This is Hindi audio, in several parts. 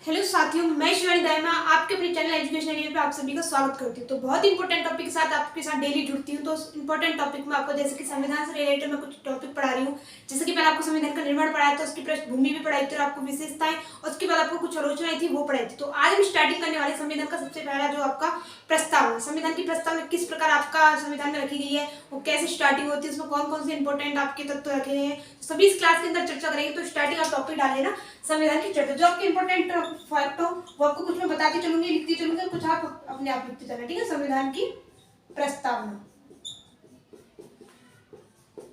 हेलो साथियों, मैं शिवानी दायमा आपके अपने चैनल एजुकेशन एरिया पे आप सभी का स्वागत करती हूँ। तो बहुत इंपॉर्टेंट टॉपिक के साथ आपके साथ डेली जुड़ती हूँ। तो उस इंपॉर्टेंट टॉपिक में आपको जैसे कि संविधान से रिलेटेड मैं कुछ टॉपिक पढ़ा रही हूँ। जैसे कि मैंने आपको संविधान का निर्माण पढ़ाया था, उसकी पृष्ठभूमि भी पढ़ाई थी और आपको विशेषताएं, और उसके बाद आपको कुछ आलोचनाएं थी वो पढ़ाई थी। तो आज हम स्टार्टिंग करने वाले संविधान का सबसे पहला जो आपका प्रस्तावना, संविधान की प्रस्तावना किस प्रकार आपका संविधान में रखी गई है, वो कैसे स्टार्टिंग होती है, उसमें कौन कौन से इंपॉर्टेंट आपके तत्व रखे गए हैं, सभी इस क्लास के अंदर चर्चा करेंगे। तो स्टार्टिंग आप टॉपिक डालिए ना संविधान की चर्चा, जो आपके इंपॉर्टेंट फैक्ट हो वो आपको कुछ मैं बताती चलूंगी, लिखती चलूंगी, कुछ आप अपने आप लिखते चलना। ठीक है। संविधान की प्रस्तावना।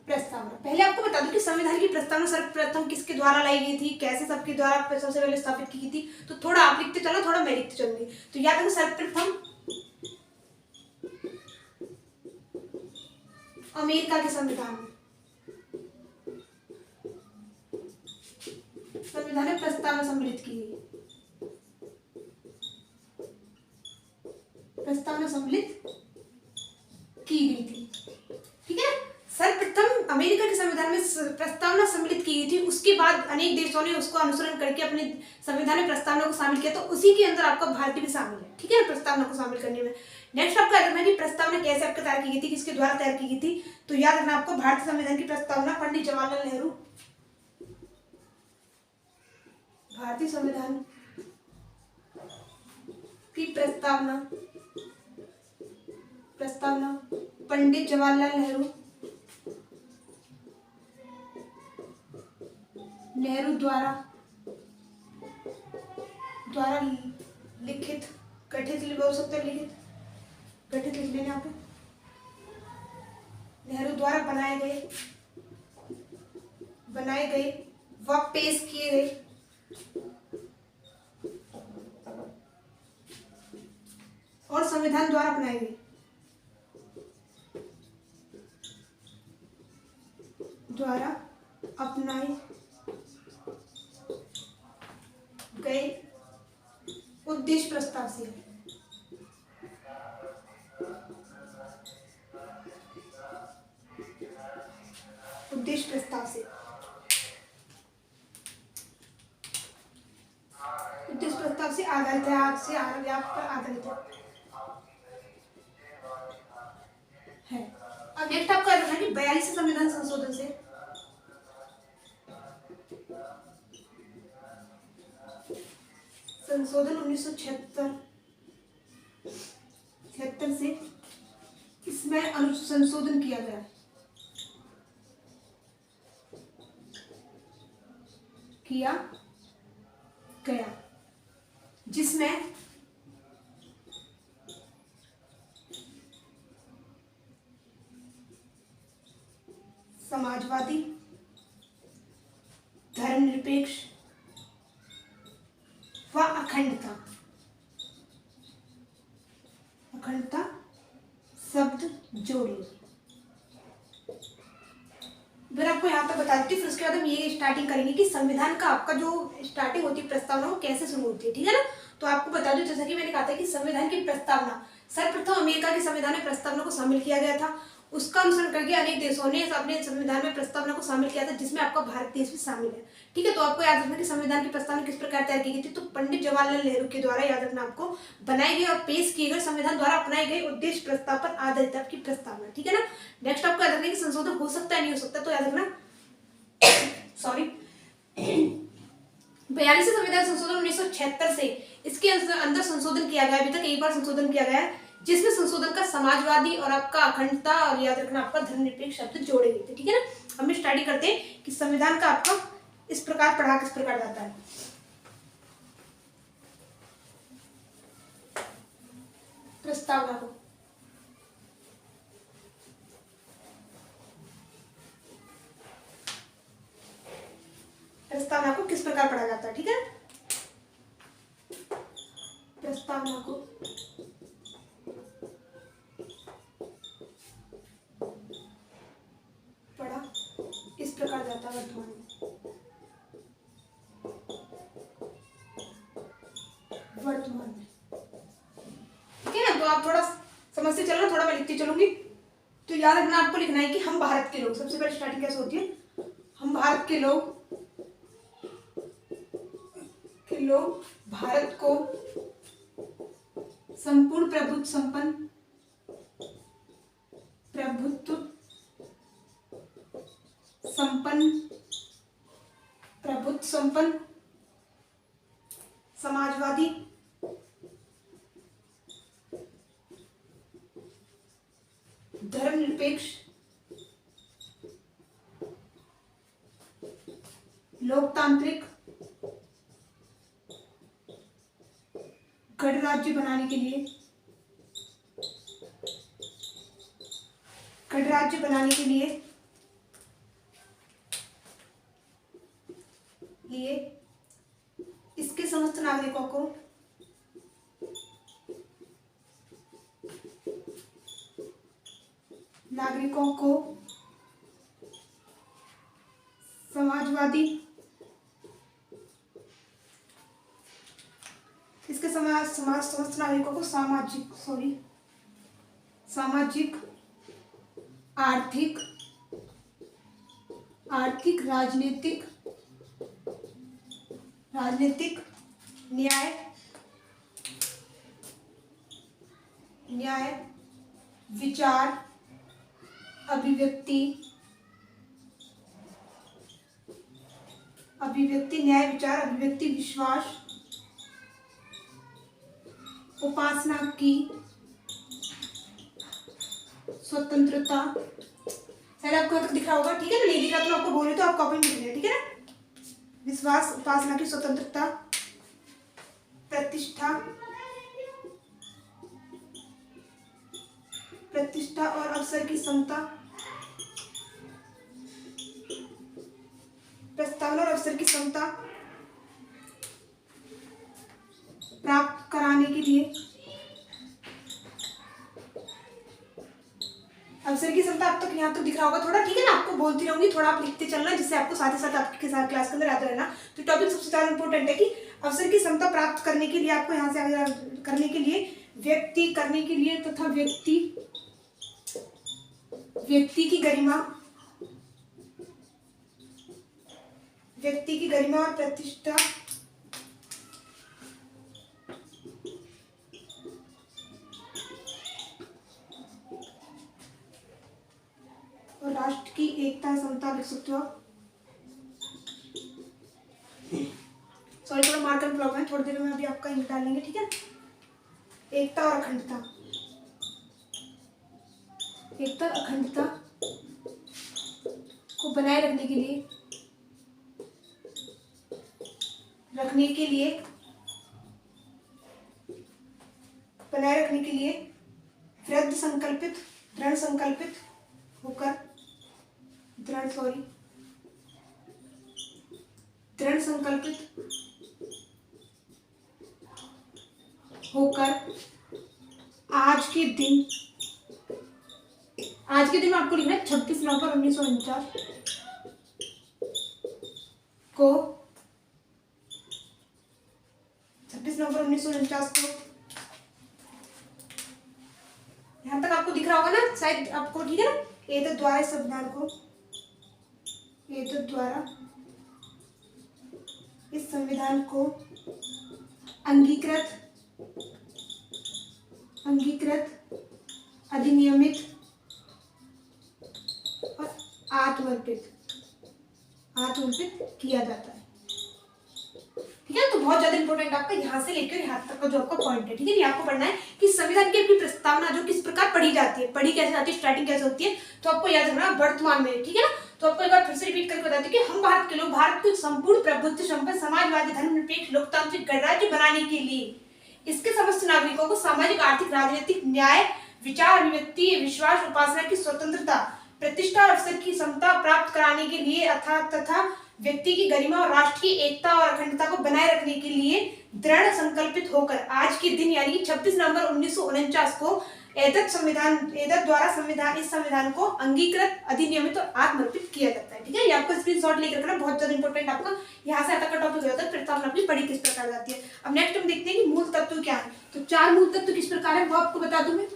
प्रस्तावना पहले आपको बता दूं कि संविधान की प्रस्तावना सर्वप्रथम किसके द्वारा लाई गई थी, कैसे सबके द्वारा सबसे पहले स्थापित की थी। तो थोड़ा आप लिखते चलो, थोड़ा मैं लिखते चलूंगी। तो याद रखो, सर्वप्रथम अमेरिका के संविधान में प्रस्तावना सम्मिलित की गई। प्रस्तावना सम्मिलित की गई थी। ठीक है। सर्वप्रथम अमेरिका के संविधान में प्रस्तावना सम्मिलित की गई थी। उसके बाद अनेक देशों ने उसको अनुसरण करके अपने संविधान में प्रस्तावना को शामिल किया। तो उसी के अंदर आपका भारत भी शामिल है। ठीक है, प्रस्तावना को शामिल करने में। नेक्स्ट आपका रखना कि प्रस्तावना कैसे आपको तैयार की गई थी, किसके द्वारा तैयार की गई थी। तो याद रखना आपको, भारतीय संविधान की प्रस्तावना पंडित जवाहरलाल नेहरू, भारतीय संविधान की प्रस्तावना पंडित जवाहरलाल नेहरू द्वारा लिखित, गठित बोल सकते हैं, गठित लिख लेना आप। नेहरू द्वारा बनाए गए व पेश किए गए और संविधान द्वारा अपनाए गए उद्देश्य प्रस्ताव से आधारित है, आज से आधारित है। अब नेक्स्ट आपका है कि 42 संविधान संशोधन से संशोधन 1976 से इसमें संशोधन किया गया जिसमें समाजवादी, धर्मनिरपेक्ष व अखंडता शब्द जोड़े। फिर आपको यहाँ तक बता देती हूँ, फिर उसके बाद हम ये स्टार्टिंग करेंगे कि संविधान का आपका जो स्टार्टिंग होती है प्रस्तावना, वो कैसे शुरू होती है। ठीक है ना। तो आपको बता दूं, जैसा कि मैंने कहा था कि संविधान की प्रस्तावना सर्वप्रथम अमेरिका के संविधान में प्रस्तावना को शामिल किया गया था। उसका अनुसरण करके अनेक देशों ने अपने संविधान में प्रस्तावना को शामिल किया था, जिसमें आपका भारत देश भी शामिल है। ठीक है। तो आपको याद रखना कि संविधान की प्रस्तावना किस प्रकार तैयार की गई थी। तो पंडित जवाहरलाल नेहरू के द्वारा, याद रखना आपको, बनाए गए और पेश किए गए संविधान द्वारा अपनाए गए उद्देश्य प्रस्ताव पर आधारित आपकी प्रस्तावना। ठीक है ना। नेक्स्ट आपको याद रखना कि संशोधन हो सकता है, नहीं हो सकता। तो याद रखना, सॉरी, 42 संविधान संशोधन 1976 से इसके अंदर संशोधन किया गया। अभी तक एक बार संशोधन किया गया है, जिसमें संशोधन का समाजवादी और आपका अखंडता और याद रखना आपका धर्मनिरपेक्ष शब्द जोड़े गए थे। ठीक है ना। हम स्टडी करते हैं कि संविधान का आपका इस प्रकार पढ़ा किस प्रकार जाता है। प्रस्तावना को किस प्रकार पढ़ा जाता है। ठीक है। प्रस्तावना को पढ़ा इस प्रकार जाता है वर्तमान में। ठीक है ना। तो आप थोड़ा समझते चलना, थोड़ा मैं लिखती चलूंगी। तो याद रखना आपको लिखना है कि हम भारत के लोग, सबसे पहले स्टार्टिंग कैसे होती है, हम भारत के लोग लोग भारत को संपूर्ण प्रभुत्व संपन्न समाजवादी धर्मनिरपेक्ष लोकतांत्रिक गणराज्य बनाने के लिए इसके समस्त नागरिकों को समाजवादी समस्त नागरिकों को सामाजिक आर्थिक राजनीतिक न्याय विचार अभिव्यक्ति विश्वास उपासना की स्वतंत्रता। शायद आपको दिख रहा होगा, ठीक है ना? नहीं दिख रहा तो आपको बोल रही तो आप कॉपी में लिख लें, ठीक है ना? विश्वास उपासना की स्वतंत्रता, प्रतिष्ठा और अवसर की समता, प्रस्तावना और अवसर की समता प्राप्त कराने के लिए अवसर की क्षमता। अब तक यहाँ तक दिख रहा होगा थोड़ा, ठीक है ना? आपको बोलती रहूंगी, थोड़ा आप लिखते चलना, जिससे आपको साथ ही साथ आपके साथ क्लास के अंदर आते रहना। तो टॉपिक सबसे ज्यादा इंपॉर्टेंट है कि अवसर की क्षमता प्राप्त करने के लिए आपको यहाँ से आगे करने के लिए तथा व्यक्ति की गरिमा और प्रतिष्ठा और राष्ट्र की एकता समता लिख सकते हो। सॉरी, थोड़ा मार्कर प्रॉब्लम है, थोड़ी देर में अभी आपका इंक डालेंगे, ठीक है? एकता और अखंडता को बनाए रखने के लिए दृढ़ संकल्पित होकर आज के दिन में आपको लिखना है 26 नवंबर 1949 को 26 नवंबर 1949 को। यहाँ तक आपको दिख रहा होगा ना शायद आपको, ठीक है ना? एतद् द्वारा इस संविधान को अंगीकृत अधिनियमित और आत्मर्पित किया जाता है, ठीक है? तो बहुत ज्यादा इंपॉर्टेंट आपका यहाँ से लेकर यहाँ तक का जो आपका पॉइंट है, ठीक है? ये आपको पढ़ना है कि संविधान की अपनी प्रस्तावना जो किस प्रकार पढ़ी जाती है, पढ़ी कैसे जाती है, स्टार्टिंग कैसे होती है, तो आपको याद रखना वर्तमान में, ठीक है ना? तो आपको एक बार फिर से रिपीट करके बताती हूँ कि हम भारत के लोग भारत को संपूर्ण प्रभुत्व संपन्न समाजवादी धर्मनिरपेक्ष लोकतांत्रिक गणराज्य बनाने के लिए इसके समस्त नागरिकों को सामाजिक आर्थिक राजनीतिक न्याय विचार अभिव्यक्ति विश्वास उपासना की स्वतंत्रता प्रतिष्ठा और अवसर की समता प्राप्त कराने के लिए तथा व्यक्ति की गरिमा और राष्ट्र की एकता और अखंडता को बनाए रखने के लिए दृढ़ संकल्पित होकर आज के दिन यानी 26 नवंबर 1949 को इस संविधान को अंगीकृत अधिनियमित और आत्मर्पित किया जाता है, ठीक है? ये आपको स्क्रीनशॉट लेकर रखना, बहुत ज्यादा इंपॉर्टेंट आपका यहाँ से तक का टॉपिक हो जाता है। प्रस्तावना अपनी पढ़ी किस प्रकार जाती है। अब नेक्स्ट हम देखते हैं कि मूल तत्व क्या है। तो 4 मूल तत्व किस प्रकार है वो आपको बता दूं मैं।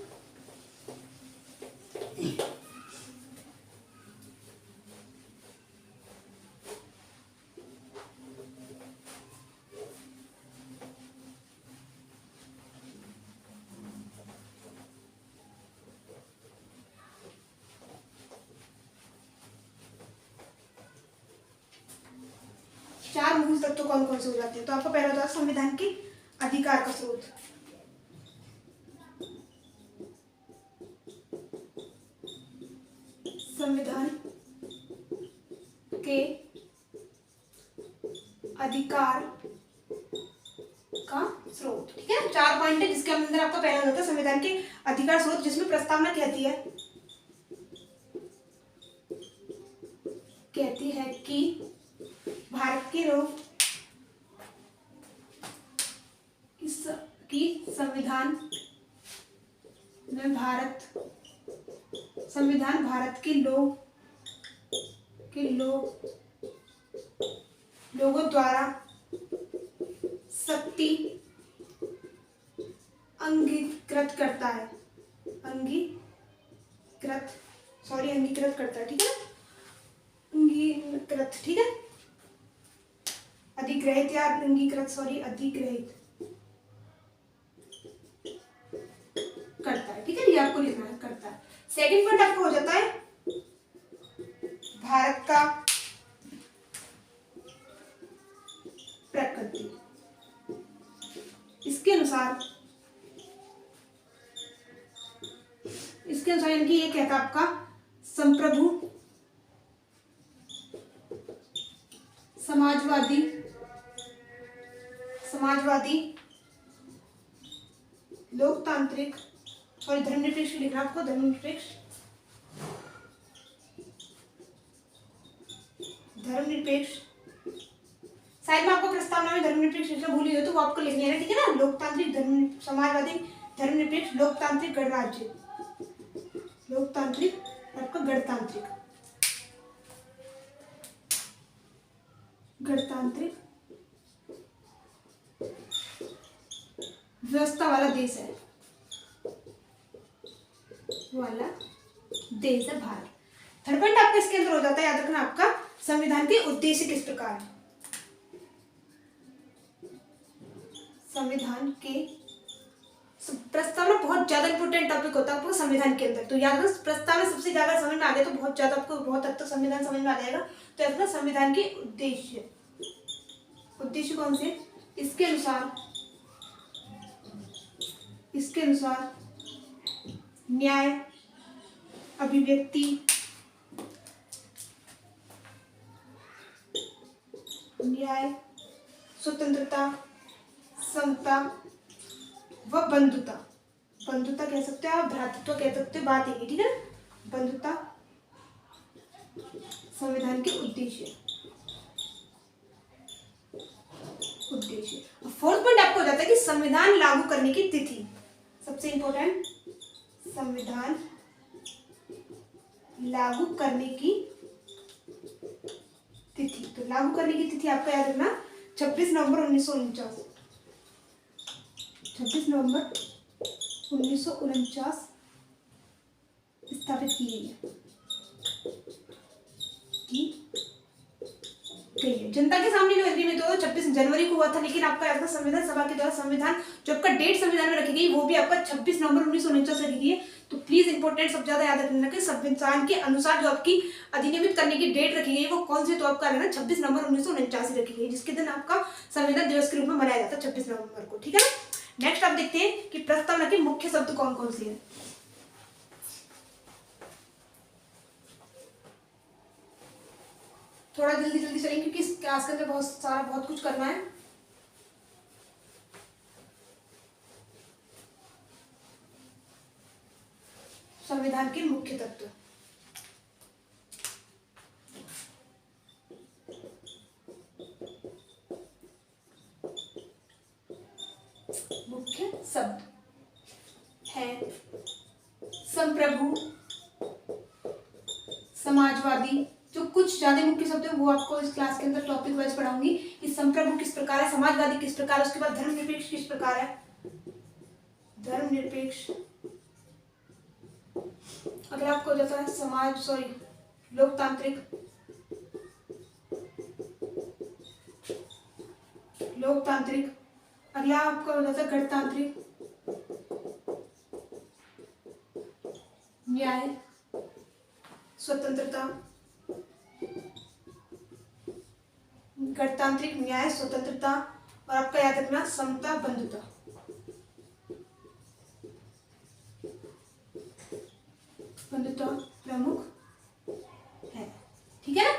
मूल तत्व कौन कौन से हो जाते हैं। तो आपका पहला होता है संविधान के अधिकार का स्रोत। संविधान के अधिकार का स्रोत, ठीक है। 4 पॉइंट है जिसके अंदर आपका पहला होता है संविधान के अधिकार स्रोत, जिसमें प्रस्तावना कहती है कि भारत के लोग की संविधान भारत के लोगों द्वारा शक्ति अंगीकृत करता है, अंगीकृत करता है, ठीक है, अंगीकृत, ठीक है, अधिग्रहित या अंगीकृत, अधिग्रहित करता है, ठीक है, ये आपको लिखना है, करता है। सेकंड पॉइंट आपको हो जाता है भारत का प्रकृति। इसके अनुसार इनकी ये कहता आपका संप्रभु समाजवादी लोकतांत्रिक धर्मनिरपेक्ष लिखना आपको, धर्मनिरपेक्ष शायद मैं आपको प्रस्तावना में धर्मनिरपेक्ष लिखना भूली हो तो वो आपको लिखनी है, ठीक है ना। लोकतांत्रिक समाजवादी धर्मनिरपेक्ष लोकतांत्रिक गणराज्य, लोकतांत्रिक आपका गणतांत्रिक व्यवस्था वाला देश है, भारत। थर्ड पॉइंट आपका इसके अंदर हो जाता है, याद रखना आपका संविधान के उद्देश्य किस प्रकार है। संविधान के प्रस्तावना बहुत ज्यादा इंपोर्टेंट टॉपिक होता है आपको संविधान के अंदर, तो याद रखना प्रस्तावना सबसे ज्यादा समझ में आ गया तो बहुत ज्यादा आपको बहुत हद तक संविधान समझ में आ जाएगा। तो याद रखना संविधान के उद्देश्य कौन से, इसके अनुसार न्याय, अभिव्यक्ति, स्वतंत्रता, समता व बंधुता कह सकते हो आप, भ्रातृत्व कह सकते हो, बात है, ठीक है। बंधुता संविधान के उद्देश्य। फोर्थ पॉइंट आपको हो जाता है कि संविधान लागू करने की तिथि, सबसे इंपॉर्टेंट, संविधान लागू करने की तिथि। तो लागू करने की तिथि आपका याद रखना 26 नवंबर 1949, 26 नवंबर 1949 स्थापित की गई है, जनता के सामने जो एग्रीमेंट हुआ 26 जनवरी को हुआ था, लेकिन आपका याद रखना संविधान सभा के द्वारा संविधान जो आपका डेट संविधान में रखी गई वो भी आपका 26 नवंबर 1949 रखी गई है। तो प्लीज इंपॉर्टेंट सब ज्यादा याद रखना कि संविधान के अनुसार जो आपकी अधिनियमित करने की डेट रखी गई वो कौन सी, तो आपका है ना 26 नवंबर 1949 रखी गई, जिसके दिन आपका संविधान दिवस के रूप में मनाया जाता है 26 नवंबर को, ठीक है ना। नेक्स्ट आप देखते हैं कि प्रस्तावना के मुख्य शब्द कौन कौन से हैं। थोड़ा जल्दी चलेंगे क्योंकि इस क्लास के अंदर बहुत कुछ करना है। संविधान के मुख्य तत्व, मुख्य शब्द है संप्रभु, समाजवादी, जो कुछ ज्यादा मुख्य शब्द है वो आपको इस क्लास के अंदर टॉपिक वाइज पढ़ाऊंगी कि संप्रभु किस प्रकार है, समाजवादी किस प्रकार है, उसके बाद धर्मनिरपेक्ष किस प्रकार है, धर्मनिरपेक्ष, अगर आपको जाता है लोकतांत्रिक, अगला आपका हो जाता है गणतांत्रिक, न्याय, स्वतंत्रता, गणतांत्रिक, न्याय, स्वतंत्रता और आपका याद रखना समता, बंधुता। बंधुता प्रमुख है, ठीक है ना।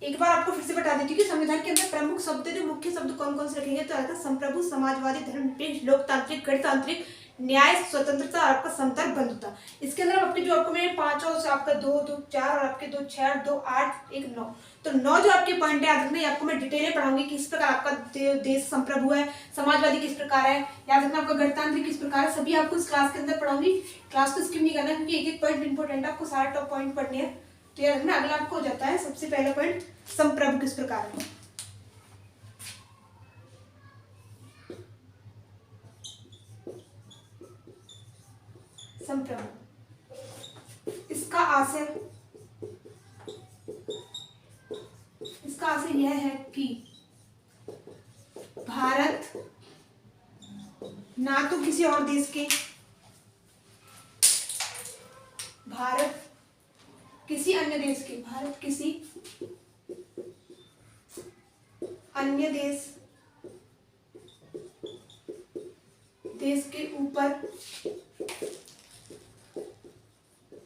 एक बार आपको फिर से बता देती हूँ कि संविधान के अंदर प्रमुख शब्द, जो मुख्य शब्द कौन कौन से रखेंगे, तो आएगा संप्रभु, समाजवादी, धर्मनिरपेक्ष, लोकतांत्रिक, गणतांत्रिक, न्याय, स्वतंत्रता और आपका समता, बंधुता। इसके अंदर आपके जो आपको मैंने 5 और आपका 2 2 4 और आपके 2 6 2 8 1 9, तो 9 जो आपके पॉइंट है याद रखना, ये आपको मैं डिटेल में पढ़ाऊंगी किस प्रकार आपका देश संप्रभु है, समाजवादी किस प्रकार है, याद रखना आपका गणतांत्रिक किस प्रकार है, सभी आपको इस क्लास के अंदर पढ़ाऊंगी। क्लास को स्किप नहीं करना क्योंकि एक एक पॉइंट इंपॉर्टेंट है, आपको सारा टॉप पॉइंट पढ़ने हैं। तो याद रखना अगला आपको हो जाता है सबसे पहला पॉइंट, संप्रभु किस प्रकार है। संप्रभु, इसका आशय यह है कि भारत ना तो किसी और देश के, भारत किसी अन्य देश के, भारत किसी अन्य देश के ऊपर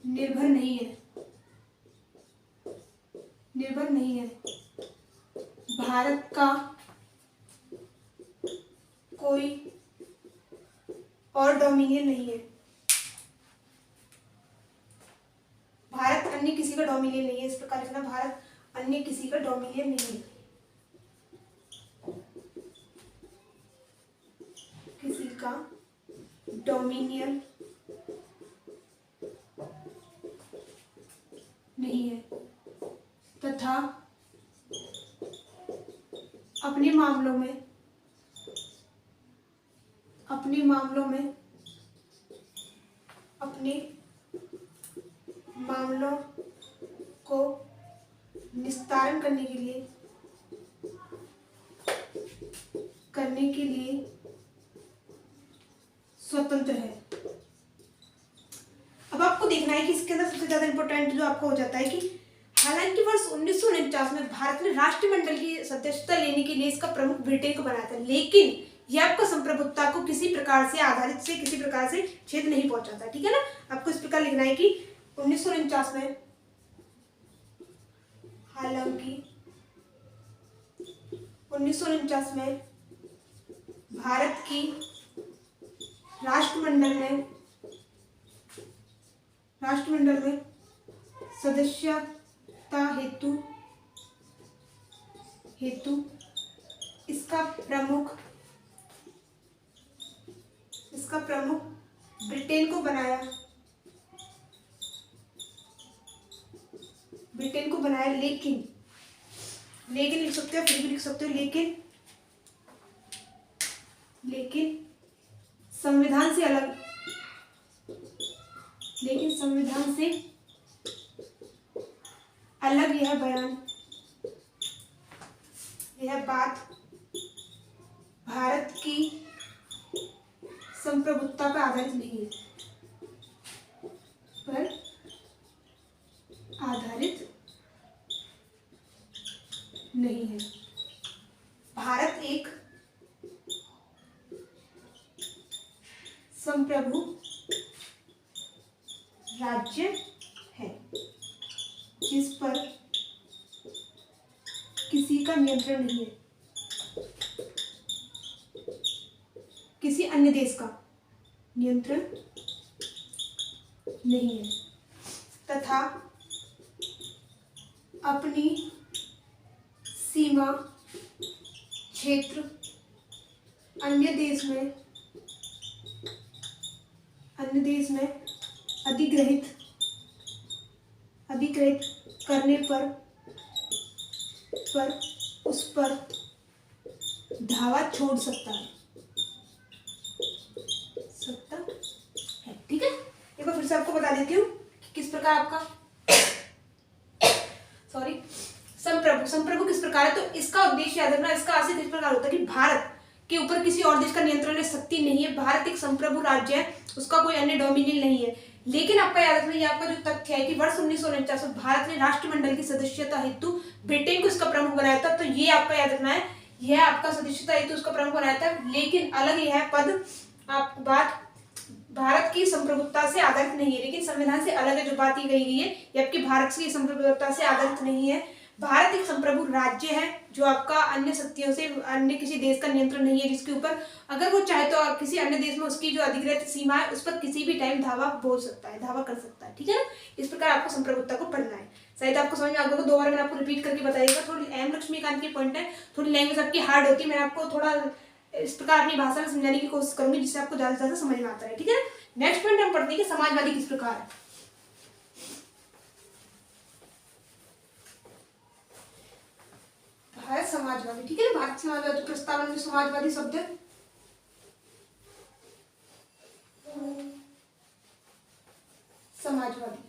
निर्भर नहीं है, भारत का कोई और डोमिनियन नहीं है, भारत अन्य किसी का डोमिनियन नहीं है। इस प्रकार लिखना, भारत अन्य किसी का डोमिनियन नहीं है, किसी का डोमिनियन नहीं है, तथा अपने मामलों को निस्तारण करने के लिए स्वतंत्र है। अब आपको देखना है कि इसके अंदर सबसे ज्यादा इंपॉर्टेंट जो आपको हो जाता है कि हालांकि वर्ष 1949 में भारत ने राष्ट्रमंडल की सदस्यता लेने के लिए इसका प्रमुख ब्रिटेन को बनाया था, लेकिन यह आपको संप्रभुता को किसी प्रकार से छेद नहीं पहुंचाता, ठीक है ना। आपको इस प्रकार लिखना है कि 1949 में, हालांकि 1949 में भारत की राष्ट्रमंडल में सदस्यता हेतु इसका प्रमुख ब्रिटेन को बनाया, लेकिन लिख सकते हो, फिर भी लिख सकते हो, लेकिन संविधान से अलग यह बात भारत की संप्रभुता पर आधारित नहीं है, भारत एक संप्रभु राज्य है जिस पर किसी का नियंत्रण नहीं है, किसी अन्य देश का नियंत्रण नहीं है, तथा अपनी सीमा क्षेत्र अन्य देश में अधिग्रहित करने पर उस पर धावा छोड़ सकता है, ठीक है। एक बार फिर से आपको बता देती हूँ कि किस प्रकार आपका संप्रभु किस प्रकार है। तो इसका उद्देश्य याद रखना, इसका आशय किस प्रकार होता है कि भारत के ऊपर किसी और देश का नियंत्रण या शक्ति नहीं है, भारत एक संप्रभु राज्य है, उसका कोई अन्य डोमिनियन नहीं है। लेकिन आपका याद रखना, ये आपका जो तथ्य है कि वर्ष 1949 में भारत ने राष्ट्रमंडल की सदस्यता हेतु ब्रिटेन को इसका प्रमुख बनाया था, तो ये आपका याद रखना है, यह आपका सदस्यता हेतु उसका प्रमुख बनाया था। लेकिन अलग यह है पद, आपको बात भारत की संप्रभुता से आधारित नहीं है, लेकिन संविधान से अलग है जो बात ये कही गई है, ये आपकी भारत की संप्रभुता से आधारित नहीं है। भारत एक संप्रभु राज्य है जो आपका अन्य शक्तियों से, अन्य किसी देश का नियंत्रण नहीं है, जिसके ऊपर अगर वो चाहे तो किसी अन्य देश में उसकी जो अधिकृत सीमा है उस पर किसी भी टाइम धावा बोल सकता है, धावा कर सकता है, ठीक है ना। इस प्रकार आपको संप्रभुता को पढ़ना है। शायद आपको समझ में आ गया, दो बार मैंने आपको रिपीट करके बताइएगा। थोड़ी एम लक्ष्मीकांत की पॉइंट है, थोड़ी लैंग्वेज आपकी हार्ड होती है, मैं आपको थोड़ा इस प्रकार अपनी भाषा में समझाने की कोशिश करूंगी जिससे आपको ज्यादा से ज्यादा समझ में आता है, ठीक है। नेक्स्ट पॉइंट हम पढ़ते हैं कि समाजवादी किस प्रकार है। भारत समाजवादी, ठीक है ना। भारत समाजवादी प्रस्तावना में समाजवादी शब्द है, समाजवादी।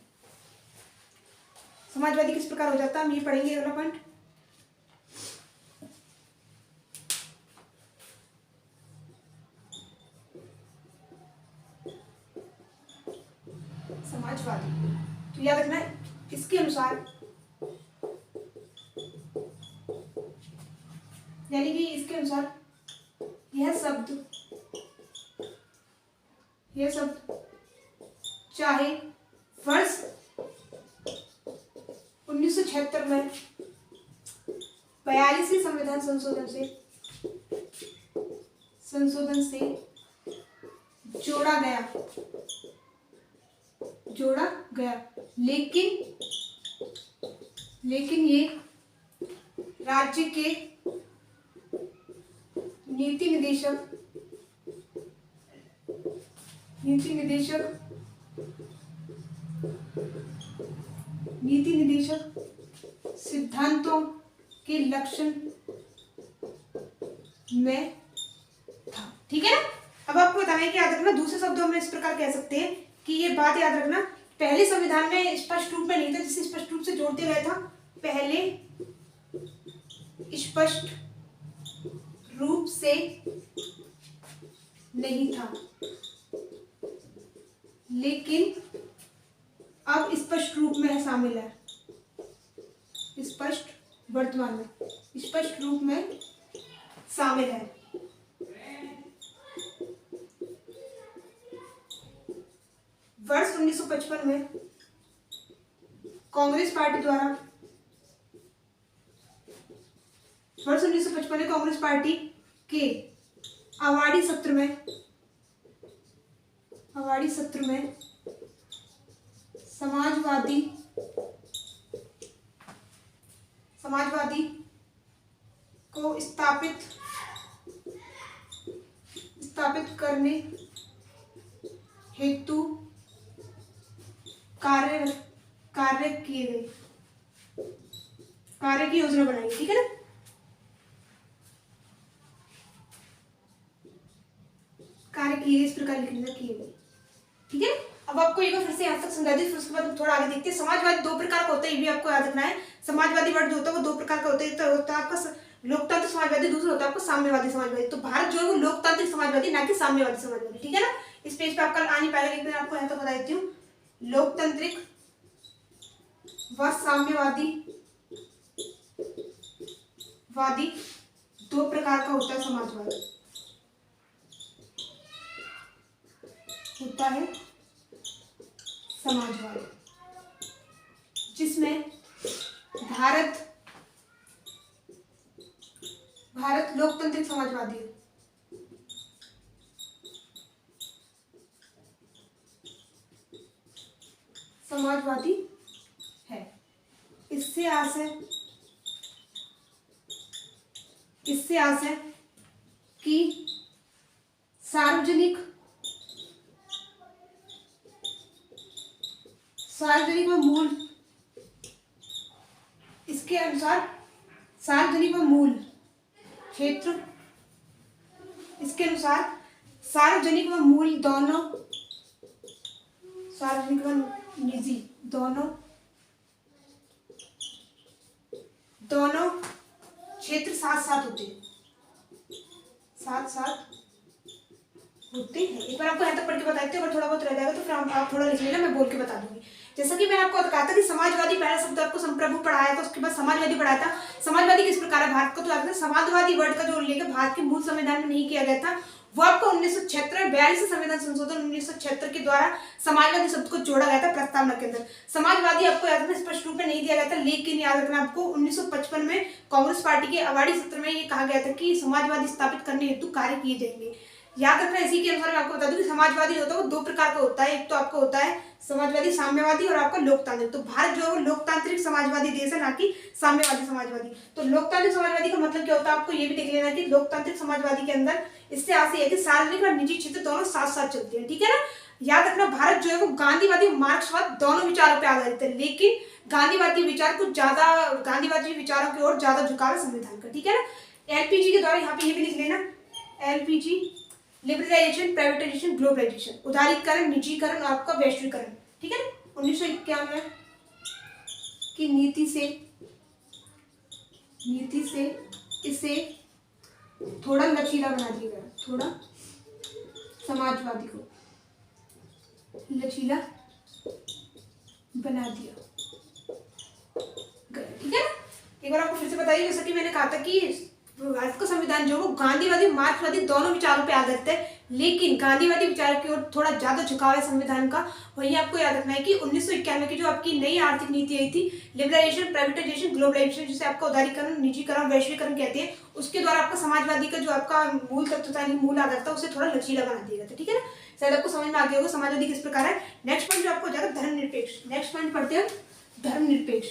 समाजवादी किस प्रकार हो जाता है हम ये पढ़ेंगे, अगला पॉइंट। समाजवादी तो याद रखना है, इसके अनुसार यानी कि इसके अनुसार यह शब्द चाहे वर्ष 1976 में 42वें संविधान संशोधन से जोड़ा गया, लेकिन ये राज्य के नीति निदेशक सिद्धांतों के लक्षण में था, ठीक है ना। अब आपको बताना है कि याद रखना, दूसरे शब्दों में इस प्रकार कह सकते हैं कि ये बात याद रखना, पहले संविधान में स्पष्ट रूप में नहीं था, जिसे स्पष्ट रूप से जोड़ते गया था, पहले स्पष्ट रूप से नहीं था, लेकिन अब स्पष्ट रूप में शामिल है, वर्तमान में स्पष्ट रूप में शामिल है। वर्ष 1955 में कांग्रेस पार्टी के आवाड़ी सत्र में समाजवादी को स्थापित करने हेतु कार्य की योजना बनाई, ठीक है ना। कार्य किए, इस प्रकार लिखना, किए गए, ठीक है। अब आपको एक बार फिर से यहाँ तक समझा दी, फिर उसके बाद हम थोड़ा आगे देखते हैं। समाजवादी दो प्रकार का होता है, ये भी आपको याद रखना है। समाजवादी वर्ड जो होता है वो दो प्रकार का होता है, तो होता है आपका लोकतांत्रिक समाजवादी, दूसरा होता है आपका साम्यवादी समाजवादी। तो भारत जो है वो लोकतांत्रिक समाजवादी, ना कि साम्यवादी समाजवादी, ठीक है ना। इस पेज पे आपका आ नहीं पाएगा, लेकिन आपको यहाँ तक बता देती हूँ, लोकतांत्रिक व साम्यवादी दो प्रकार का होता है समाजवाद, जिसमें भारत लोकतांत्रिक समाजवादी है। इससे आस है कि सार्वजनिक व मूल, इसके अनुसार सार्वजनिक व मूल क्षेत्र, इसके अनुसार सार्वजनिक व मूल दोनों, सार्वजनिक व निजी दोनों क्षेत्र साथ साथ होते हैं। एक बार आपको यहाँ तक पढ़ के बता देते हैं, अगर थोड़ा बहुत रह जाएगा तो फिर आप थोड़ा लिख लेना, मैं बोल के बता दूंगी। जैसा कि मैंने आपको कहा था कि समाजवादी पहला शब्द आपको संप्रभु पढ़ाया था, उसके बाद समाजवादी पढ़ाया था। समाजवादी किस प्रकार है भारत का, तो याद रखना समाजवादी वर्ड का जो उल्लेख भारत के मूल संविधान में नहीं किया गया था, वो आपको 1976 42 संविधान संशोधन 1976 के द्वारा समाजवादी शब्द को जोड़ा गया था प्रस्तावना के अंदर। समाजवादी आपको याद रखना स्पष्ट रूप में नहीं दिया गया था, लेकिन याद रखना आपको 1955 में कांग्रेस पार्टी के अवार्डी सत्र में ये कहा गया था कि समाजवादी स्थापित करने हेतु कार्य किए जाएंगे। याद रखना इसी के अनुसार मैं आपको बता दूं कि समाजवादी होता है वो 2 प्रकार का होता है, एक तो आपको होता है समाजवादी साम्यवादी और आपका लोकतांत्रिक। तो भारत जो है वो लोकतांत्रिक समाजवादी देश है, ना कि साम्यवादी समाजवादी। तो लोकतांत्रिक समाजवादी का मतलब क्या होता है आपको ये भी देख लेना कि लोकतांत्रिक समाजवादी के अंदर इससे आशय है कि सार्वजनिक और निजी क्षेत्र दोनों साथ साथ चलते हैं, ठीक है ना। याद रखना भारत जो है वो गांधीवादी मार्क्सवाद दोनों विचारों पर आधारित है, लेकिन गांधीवादी विचार कुछ ज्यादा, गांधीवादी विचारों की ओर ज्यादा झुकाव है संविधान का, ठीक है ना। एलपीजी के द्वारा यहाँ पे ये भी लिख लेना, एलपीजी लिबरलाइजेशन, प्राइवेटाइजेशन, ग्लोबलाइजेशन, उदारीकरण, निजीकरण और आपका वैश्वीकरण, ठीक है ना। 1951 की नीति से इसे थोड़ा लचीला बना दिया गया, थोड़ा समाजवादी को लचीला बना दिया गया, ठीक है ना। एक बार आपको फिर से बताइए, जैसा कि मैंने कहा था कि भारत का संविधान जो वो गांधीवादी मार्क्सवादी दोनों विचारों पे आधारित है, लेकिन गांधीवादी विचार की ओर थोड़ा ज्यादा झुकाव है संविधान का। वही आपको याद रखना है कि 1991 की जो आपकी नई आर्थिक नीति आई थी, लिबरलाइजेशन, प्राइवेटाइजेशन, ग्लोबलाइजेशन, जिसे आपका उदारीकरण, निजीकरण, वैश्वीकरण कहते हैं, उसके द्वारा आपका समाजवादी का जो आपका मूल तत्व था, मूल आधार था, उसे थोड़ा लचीला बना दिया गया था, ठीक है ना। शायद आपको समझ में आ गया होगा समाजवादी किस प्रकार है। नेक्स्ट पॉइंट जो आपको हो जाएगा धर्मनिरपेक्ष। नेक्स्ट पॉइंट पढ़ते हैं धर्मनिरपेक्ष।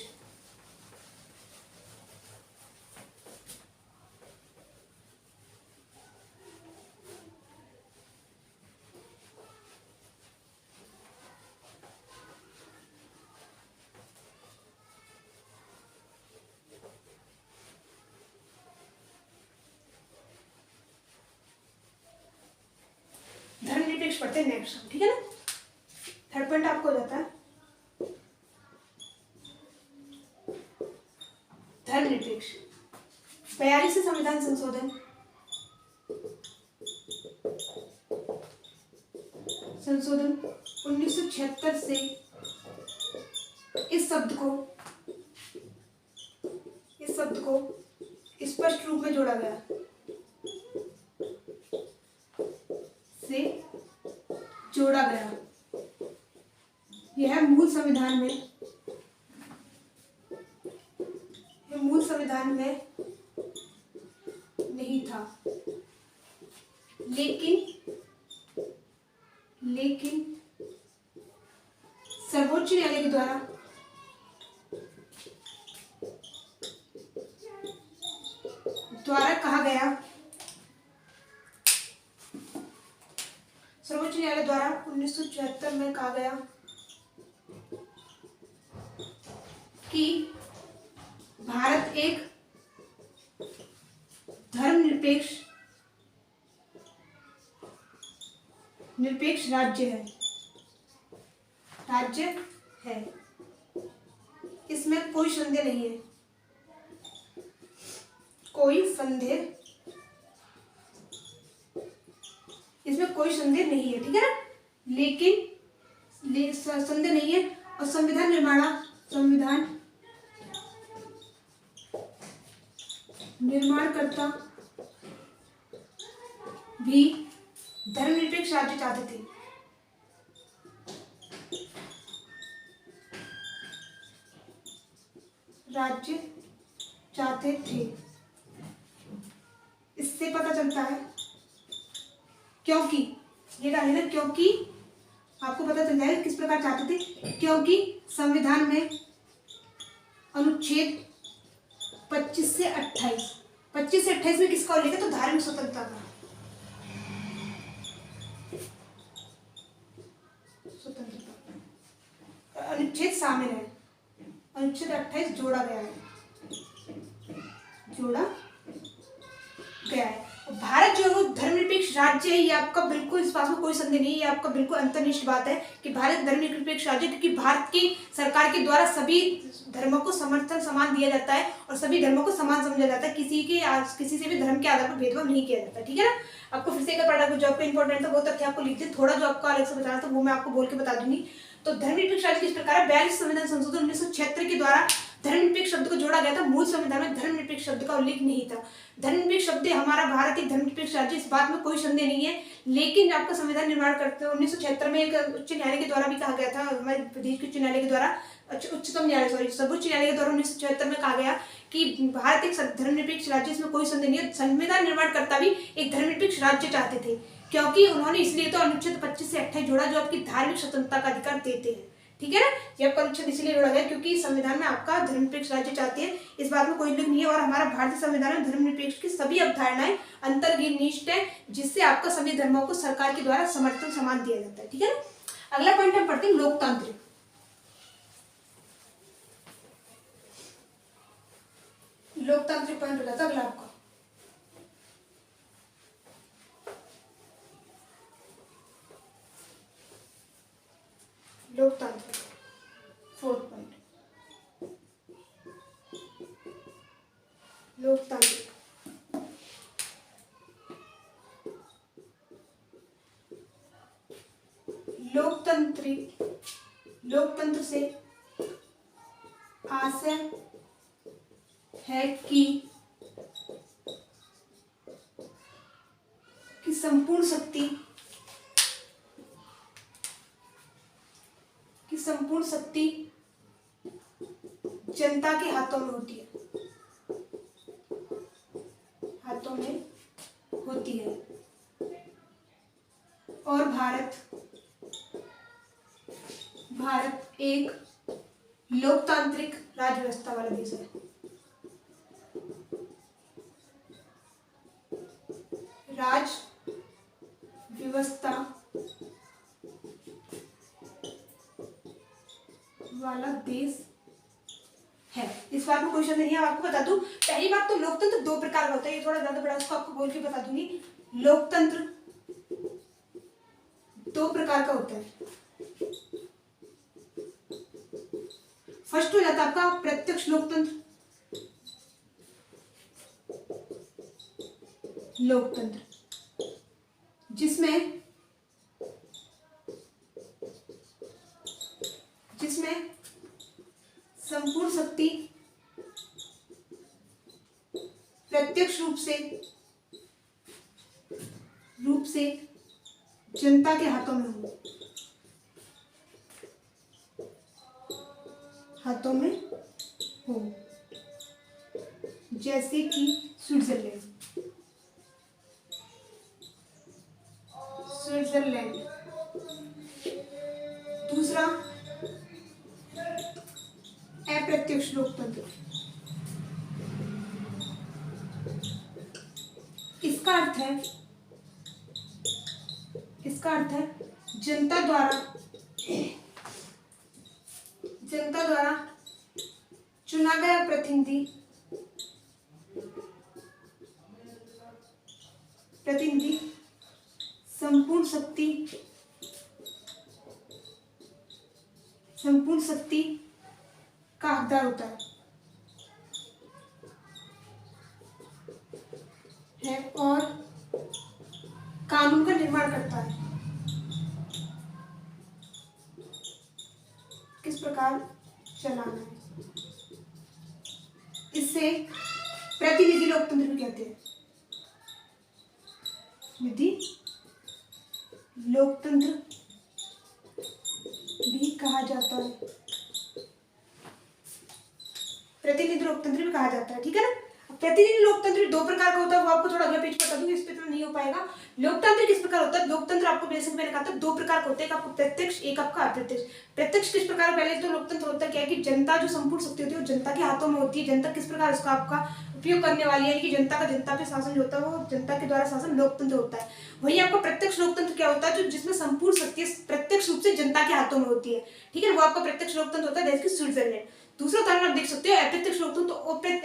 धर्मनिरपेक्ष पढ़ते हैं नेक्स्ट, ठीक है ना। थर्ड पॉइंट आपको हो जाता है धर्मनिरपेक्ष। 42 संविधान संशोधन 1976 से इस शब्द को स्पष्ट रूप में जोड़ा गया, यह मूल संविधान में नहीं था, लेकिन सर्वोच्च न्यायालय के द्वारा कहा गया, सर्वोच्च न्यायालय द्वारा 1974 में कहा गया कि भारत एक धर्मनिरपेक्ष राज्य है। इसमें कोई संदेह नहीं है, इसमें कोई संदेह नहीं है, ठीक है ना। लेकिन संदेह नहीं है, और संविधान निर्माणकर्ता भी धर्मनिरपेक्ष राज्य चाहते थे। इससे पता चलता है, क्योंकि ये डाल लेना, क्योंकि आपको पता चल जाएगा किस प्रकार चाहते थे, क्योंकि संविधान में अनुच्छेद 25 से 28 में किसका उल्लेख है, तो धार्मिक स्वतंत्रता का, अनुच्छेद शामिल है, अनुच्छेद 28 जोड़ा गया है। भारत जो है वो धर्मनिरपेक्ष राज्य है, ये आपका बिल्कुल, इस बात में कोई संदेह नहीं है, ये आपका बिल्कुल अंतर्निहित बात है कि भारत धर्मनिरपेक्ष राज्य, क्योंकि भारत की सरकार के द्वारा सभी धर्मों को समर्थन समान दिया जाता है और सभी धर्मों को समान समझा जाता है, किसी से भी धर्म के आधार पर भेदभाव नहीं किया जाता। ठीक है ना। आपको फिर से एक पढ़ा जॉब का इंपॉर्टेंट था, वो तथ्य आपको लिख दे, थोड़ा जो आपको अलग से बताना था वो मैं आपको बोल के बता दूंगी। तो धर्मनिरपेक्ष राज्य किस प्रकार है, 42 संविधान संशोधन 1976 के द्वारा धर्मनिरपेक्ष शब्द को जोड़ा गया था। मूल संविधान में धर्मनिरपेक्ष शब्द का उल्लेख नहीं था। धर्मनिरपेक्ष शब्द हमारा भारत एक धर्मनिरपेक्ष राज्य, इस बात में कोई संदेह नहीं है। लेकिन आपका संविधान निर्माण करते हुए 1976 में एक उच्च न्यायालय के द्वारा भी कहा गया था, हमारे प्रदेश के उच्च न्यायालय के द्वारा, उच्चतम न्यायालय सर्वोच्च न्यायालय के द्वारा 1976 में कहा गया कि भारत एक धर्मनिरपेक्ष राज्य, इसमें कोई संदेह नहीं है। संविधान निर्माणकर्ता भी एक धर्मनिरपेक्ष राज्य चाहते थे, क्योंकि उन्होंने इसलिए तो अनुच्छेद 25 से 28 जोड़ा, जो आपकी धार्मिक स्वतंत्रता का अधिकार देते हैं। ठीक है ना। ये आपका अनुच्छेद इसलिए जोड़ा गया क्योंकि संविधान में आपका धर्मनिरपेक्ष राज्य चाहते हैं, इस बात में कोई उल्लेख नहीं है। और हमारा भारतीय संविधान में धर्मनिरपेक्ष की सभी अवधारणाएं अंतर्निहित है, जिससे आपका सभी धर्मों को सरकार के द्वारा समर्थन समान दिया जाता है। ठीक है ना। अगला पॉइंट हम पढ़ते हैं लोकतांत्रिक। लोकतांत्रिक पॉइंट हो जाता है अगला आपका। लोकतांत्रिक 4th पॉइंट, लोकतांत्रिक। लोकतंत्र से आशय है कि संपूर्ण शक्ति जनता के हाथों में होती है, और भारत एक लोकतांत्रिक राज्य व्यवस्था वाला देश है। राज व्यवस्था वाला देश है, इस बात में कोई संदेह नहीं है। आपको बता दूं, पहली बात तो लोकतंत्र दो प्रकार का होता है, ये थोड़ा ज्यादा बड़ा, उसको आपको बोल के बता दूंगी। लोकतंत्र दो प्रकार का होता है। फर्स्ट हो जाता है आपका प्रत्यक्ष लोकतंत्र, जिसमें संपूर्ण शक्ति प्रत्यक्ष रूप से जनता के हाथों में हो, जैसे कि स्विट्जरलैंड। दूसरा अप्रत्यक्ष लोकतंत्र, इसका अर्थ है जनता द्वारा चुना गया प्रतिनिधि संपूर्ण शक्ति का हकदार होता है और कानून का निर्माण करता है। किस प्रकार चलाना है, इसे प्रतिनिधि लोकतंत्र भी कहते हैं। निधि लोकतंत्र भी कहा जाता है, प्रतिनिधि लोकतंत्र भी कहा जाता है। ठीक है ना। प्रतिनिधि लोकतंत्र दो प्रकार का होता है, वो आपको थोड़ा अगला पेज बता दूंगी, इस पे तो नहीं नहीं हो पाएगा। लोकतंत्र किस प्रकार होता है? लोकतंत्र आपको जैसे मैंने कहा था दो प्रकार के होते हैं, एक आपको प्रत्यक्ष, एक आपका अप्रत्यक्ष। प्रत्यक्ष किस प्रकार? पहले तो लोकतंत्र होता क्या है कि जनता जो संपूर्ण शक्ति होती है वो जनता के हाथों में होती है। जनता किस प्रकार उसका आपका उपयोग करने वाली है कि जनता का जनता पे शासन जो होता है वो जनता के द्वारा शासन लोकतंत्र होता है। वही आपका प्रत्यक्ष लोकतंत्र क्या होता है? जो जिसमें संपूर्ण शक्ति प्रत्यक्ष रूप से जनता के हाथों में होती है, ठीक है, वो आपका प्रत्यक्ष लोकतंत्र होता है, जैसे कि स्विट्जरलैंड। दूसरा उदाहरण आप देख सकते हो अप्रत्यक्ष लोकतंत्र। तो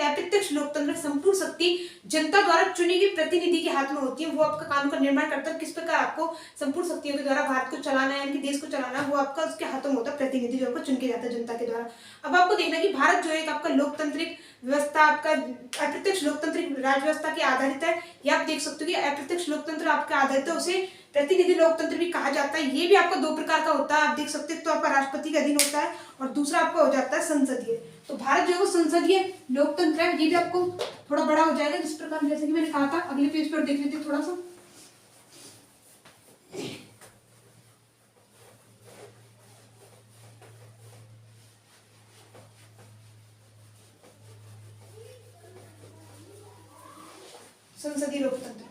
अप्रत्यक्ष लोकतंत्र में संपूर्ण शक्ति जनता द्वारा चुनी गई प्रतिनिधि के हाथ में होती है। वो आपका कानून का निर्माण करता है, किस प्रकार आपको संपूर्ण शक्तियों के द्वारा भारत को चलाना है, यानी देश को चलाना है, वो आपका उसके हाथों में होता है, प्रतिनिधि जो आपको चुन के जाता है जनता के द्वारा। अब आपको देखना कि भारत जो है आपका लोकतांत्रिक व्यवस्था, आपका अप्रत्यक्ष लोकतांत्रिक राज व्यवस्था के आधारित है। ये आप देख सकते हो कि अप्रत्यक्ष लोकतंत्र आपका आधारित है, उसे प्रतिनिधि लोकतंत्र भी कहा जाता है। ये भी आपका दो प्रकार का होता है, आप देख सकते हैं। तो आपका राष्ट्रपति के अधीन होता है और दूसरा आपका हो जाता है संसदीय। तो भारत जो है वो संसदीय लोकतंत्र है। ये भी आपको थोड़ा बड़ा हो जाएगा, जिस प्रकार जैसे कि मैंने कहा था। अगले पेज पर देख लेते थोड़ा सा। संसदीय लोकतंत्र,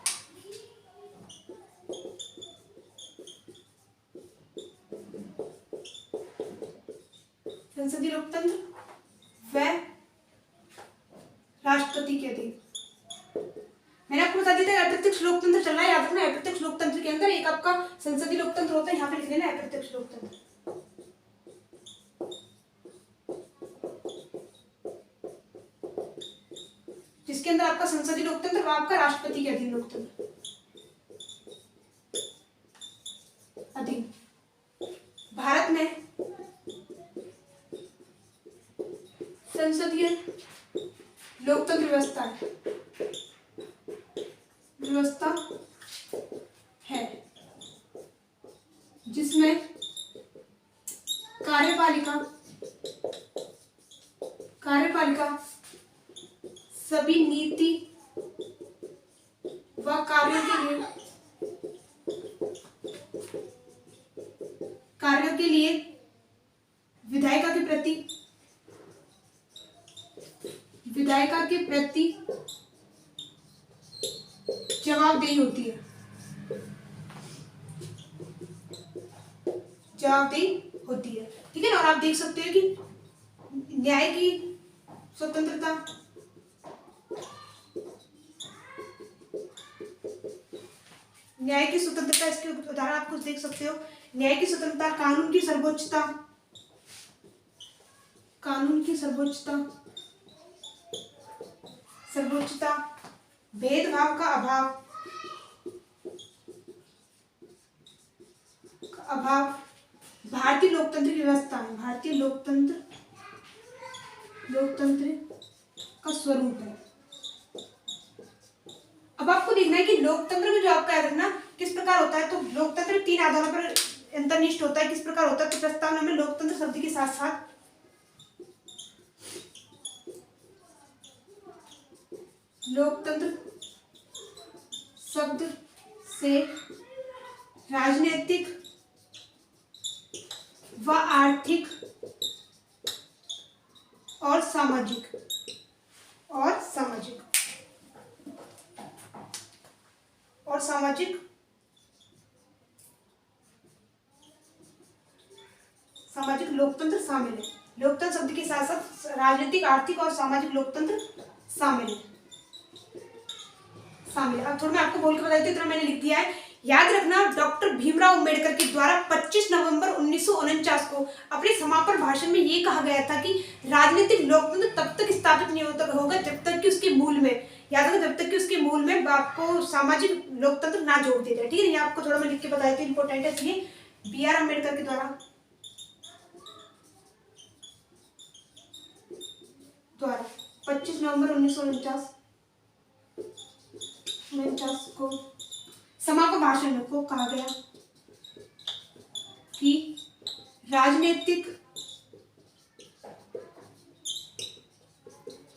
संसदीय लोकतंत्र व राष्ट्रपति के अधीन। मैंने आपको बता दिया था अप्रत्यक्ष लोकतंत्र चलना है, याद रखना। अप्रत्यक्ष लोकतंत्र के अंदर एक आपका संसदीय लोकतंत्र होता है, यहाँ पे लिख लेना अप्रत्यक्ष लोकतंत्र, जिसके अंदर आपका संसदीय लोकतंत्र व आपका राष्ट्रपति के अधीन लोकतंत्र अधीन। भारत में संसदीय लोकतंत्र व्यवस्था है, जिसमें कार्यपालिका सभी नीति व कार्यों के लिए विधायिका के प्रति जवाबदेही होती है, ठीक है ना। और आप देख सकते हो कि न्याय की स्वतंत्रता, इसके उदाहरण आप कुछ देख सकते हो। न्याय की स्वतंत्रता, कानून की सर्वोच्चता, भेदभाव का अभाव भारतीय लोकतंत्र का स्वरूप है। अब आपको देखना है कि लोकतंत्र में जो आपका याद रखना किस प्रकार होता है। तो लोकतंत्र तीन आधारों पर अंतर्निष्ठ होता है। किस प्रकार होता है? तो प्रस्तावना में लोकतंत्र शब्द के साथ साथ लोकतंत्र शब्द से राजनीतिक व आर्थिक और सामाजिक लोकतंत्र शामिल है। लोकतंत्र शब्द के साथ साथ राजनीतिक, आर्थिक और सामाजिक लोकतंत्र शामिल है। अब थोड़ा मैं आपको बोल के बता देती हूँ, इतना मैंने लिख दिया है। याद रखना, डॉक्टर भीमराव अंबेडकर के द्वारा 25 नवंबर 1949 को अपने समापन भाषण में ये कहा गया था कि राजनीतिक लोकतंत्र तब तक स्थापित नहीं होगा जब तक कि उसके मूल में, याद रखना, जब तक कि उसके मूल में आपको सामाजिक लोकतंत्र ना जोड़ दिया जाए, ठीक है। ये आपको थोड़ा मैं लिख के बताई थी, इंपॉर्टेंट है, इसलिए B.R. अम्बेडकर के द्वारा 25 नवंबर 1949 को समापन भाषण में को कहा गया कि राजनीतिक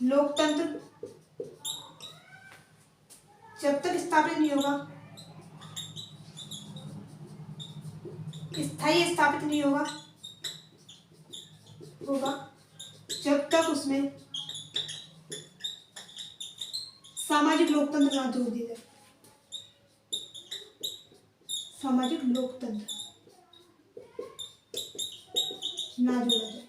लोकतंत्र जब तक स्थापित नहीं होगा, स्थापित नहीं होगा जब तक उसमें सामाजिक लोकतंत्र ना जोड़ दिया जाए। सामाजिक लोकतंत्र ना जोड़ा जाए।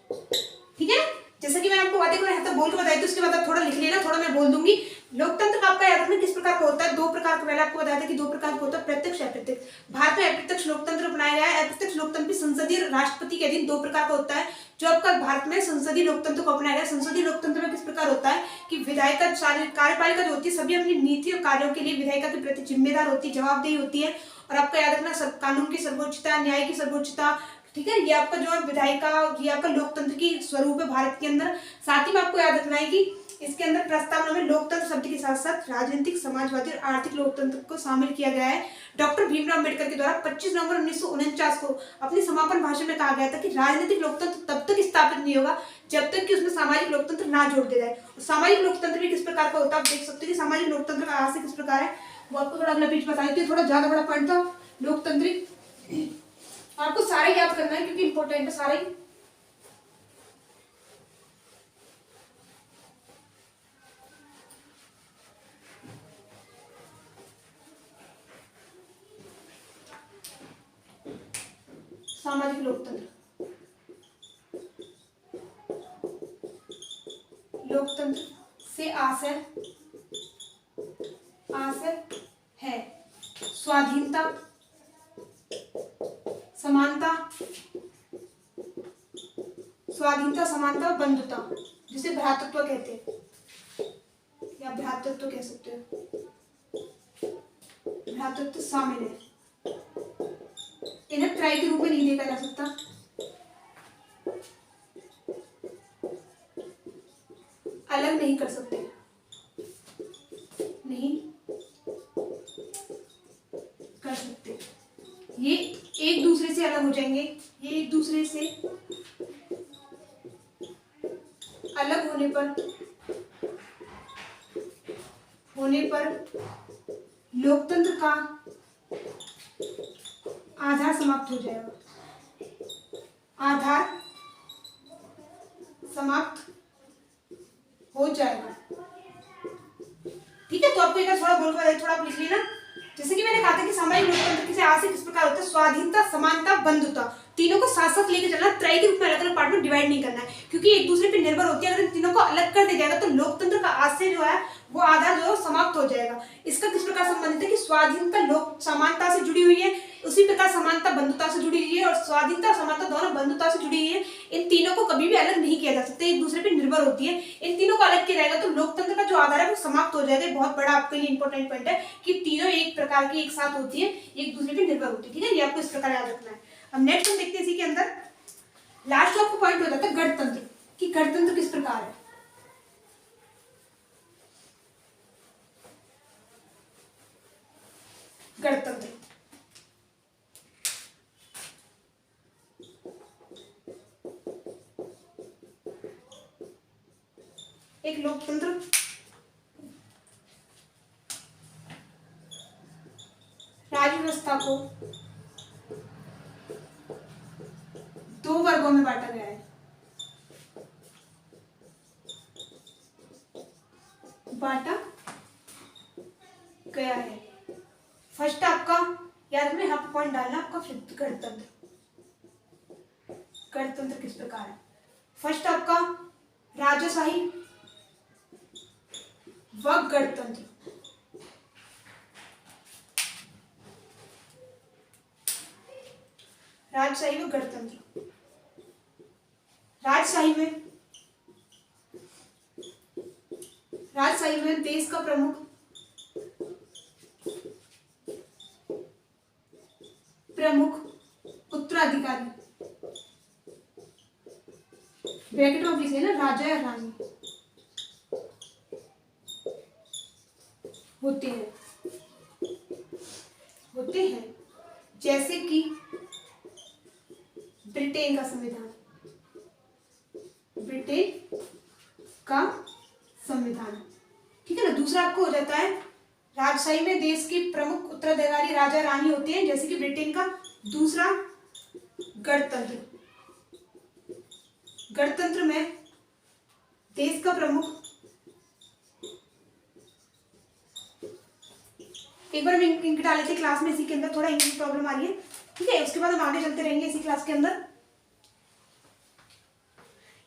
ठीक है, जैसे कि मैंने आपको बातें को बोल के बताई थी, उसके बाद आप थोड़ा लिख लेना, थोड़ा मैं बोल दूंगी। लोकतंत्र का आपका याद रखना किस प्रकार का होता है, 2 प्रकार का। पहले आपको बताया था कि 2 प्रकार का होता है, प्रत्यक्ष अप्रत्यक्ष। भारत में अप्रत्यक्ष लोकतंत्र अपनाया गया है। अप्रत्यक्ष लोकतंत्र भी संसदीय राष्ट्रपति के अधीन 2 प्रकार का होता है। जो आपका भारत में संसदीय लोकतंत्र को अपनाया गया, संसदीय लोकतंत्र में किस प्रकार होता है कि विधायिका कार्यपालिका जो होती है सभी अपनी नीति और कार्यों के लिए विधायिका के प्रति जिम्मेदार होती है, जवाबदेही होती है। और आपका याद रखना कानून की सर्वोच्चता, न्याय की सर्वोच्चता, ठीक है, ये आपका जो है विधायिका, ये आपका लोकतंत्र की स्वरूप है भारत के अंदर। साथ ही में आपको याद रखना है कि इसके अंदर प्रस्तावना में लोकतंत्र शब्द के साथ साथ राजनीतिक, समाजवादी और आर्थिक लोकतंत्र को शामिल किया गया है। डॉक्टर भीमराव अम्बेडकर के द्वारा 25 नवंबर 1949 को अपने समापन भाषण में कहा गया था कि राजनीतिक लोकतंत्र तब तक स्थापित नहीं होगा जब तक कि उसमें सामाजिक लोकतंत्र ना जोड़ दिया जाए। सामाजिक लोकतंत्र भी किस प्रकार का होता है आप देख सकते हो कि सामाजिक लोकतंत्र का आशय किस प्रकार है, वो आपको थोड़ा अगला पेज बता देती है। थोड़ा ज्यादा बड़ा पॉइंट था लोकतांत्रिक, आपको सारे याद करना है क्योंकि इंपॉर्टेंट है सारे। सामाजिक लोकतंत्र, लोकतंत्र से आशय है स्वाधीनता, समानता, बंधुता, जिसे भ्रातृत्व कहते हैं या भ्रातृत्व कह सकते हो, भ्रातृत्व शामिल है। इन्हें त्रय के रूप में नहीं देखा जा सकता, अलग नहीं कर सकते, नहीं कर सकते। ये एक दूसरे से अलग हो जाएंगे, ये एक दूसरे से अलग होने पर लोकतंत्र का आधार समाप्त हो जाएगा, आधार समाप्त हो जाएगा। ठीक है, तो आपको एक थोड़ा बोल कर थोड़ा आप लिख लेना। जैसे कि मैंने कहा था कि सामाजिक लोकतंत्र से आशय किस प्रकार होता है, स्वाधीनता, समानता, बंधुता, तीनों को साथ साथ लेके चलना, त्रय के रूप में अलग अलग पार्ट में डिवाइड नहीं करना है क्योंकि एक दूसरे पे निर्भर होती है। अगर इन तीनों को अलग कर दिया जाएगा तो लोकतंत्र का आशय जो है वो आधार जो है समाप्त हो जाएगा। इसका किस प्रकार संबंधित है कि स्वाधीनता लोक समानता से जुड़ी हुई है, उसी प्रकार समानता बंधुता से जुड़ी हुई है, और स्वाधीनता और समानता दोनों बंधुता से जुड़ी हुई है। इन तीनों को कभी भी अलग नहीं किया जा सकता, एक दूसरे पर निर्भर होती है। इन तीनों को अलग किया जाएगा तो लोकतंत्र का जो आधार है वो समाप्त हो जाएगा। बहुत बड़ा आपके लिए इंपॉर्टेंट पॉइंट है कि तीनों एक प्रकार की एक साथ होती है, एक दूसरे पर निर्भर होती है। ठीक है, ये आपको इस प्रकार याद रखना है। अब नेक्स्ट हम देखते हैं इसी के अंदर लास्ट आपको पॉइंट हो जाता है गणतंत्र, कि गणतंत्र किस प्रकार है। गणतंत्र एक लोकतंत्र राज्य व्यवस्था को 2 वर्गों में बांटा गया है, फर्स्ट आपका याद में यहाँ पॉइंट डालना आपका गणतंत्र। गणतंत्र किस प्रकार है, फर्स्ट आपका राजाशाही व गणतंत्र। राजशाही व गणतंत्र। राजशाही में देश का प्रमुख उत्तराधिकारी, ब्रैकेट में लिखे ना, राजा या रानी होते हैं जैसे कि ब्रिटेन का संविधान। ठीक है ना। दूसरा आपको हो जाता है राजशाही में देश के प्रमुख उत्तराधिकारी राजा रानी होते हैं जैसे कि ब्रिटेन का। दूसरा गणतंत्र। गणतंत्र में देश का प्रमुख एक बार मैं इंक डाल लेती क्लास में, इसी के अंदर थोड़ा इंक की प्रॉब्लम आ रही है, ठीक है। उसके बाद हम आगे चलते रहेंगे इसी क्लास के अंदर।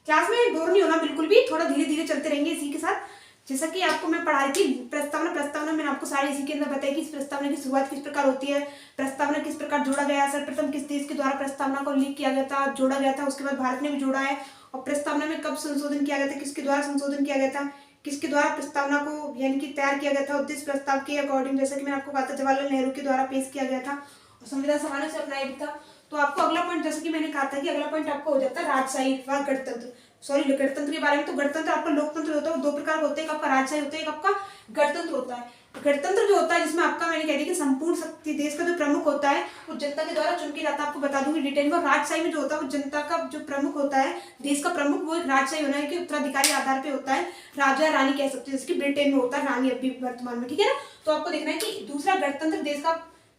क्लास में बोर नहीं होना बिल्कुल भी, थोड़ा धीरे धीरे चलते रहेंगे इसी के साथ। जैसा कि आपको मैं पढ़ा रही थी प्रस्तावना मैंने आपको सारी इसी के अंदर बताया कि इस प्रस्तावना की शुरुआत किस प्रकार होती है, प्रस्तावना किस प्रकार जोड़ा गया है, सर्वप्रथम किस देश के द्वारा प्रस्तावना को लीक किया गया था, जोड़ा गया था, उसके बाद भारत ने भी जोड़ा है, और प्रस्तावना में कब संशोधन किया गया था, किसके द्वारा संशोधन किया गया था, किसके द्वारा प्रस्तावना को यानी कि तैयार किया गया था, उद्देश्य प्रस्ताव के अकॉर्डिंग, जैसे कि मैंने आपको कहा था जवाहरलाल नेहरू के द्वारा पेश किया गया था और संविधान समानों से अपनाया भी था। तो आपको अगला पॉइंट, जैसे कि मैंने कहा था कि अगला पॉइंट आपको हो जाता है राजशाही व गणतंत्र। सॉरी, गणतंत्र के बारे में। तो गणतंत्र आपका लोकतंत्र होता है, वो दो प्रकार का होता है, एक आपका राजशाही होता है, एक आपका गणतंत्र होता है। गणतंत्र जो होता है जिसमें आपका मैंने कह दिया कि संपूर्ण शक्ति देश का जो प्रमुख होता है वो जनता के द्वारा चुन के जाता है, आपको बता दूंगी डिटेल में। राजशाही में जो होता है वो जनता का जो प्रमुख होता है, देश का प्रमुख, वो एक राजशाही होना है कि उत्तराधिकारी आधार पे होता है, राजा रानी कह सकते हैं, जैसे कि ब्रिटेन में होता है रानी अभी वर्तमान में, ठीक है ना। तो आपको देखना है कि दूसरा गणतंत्र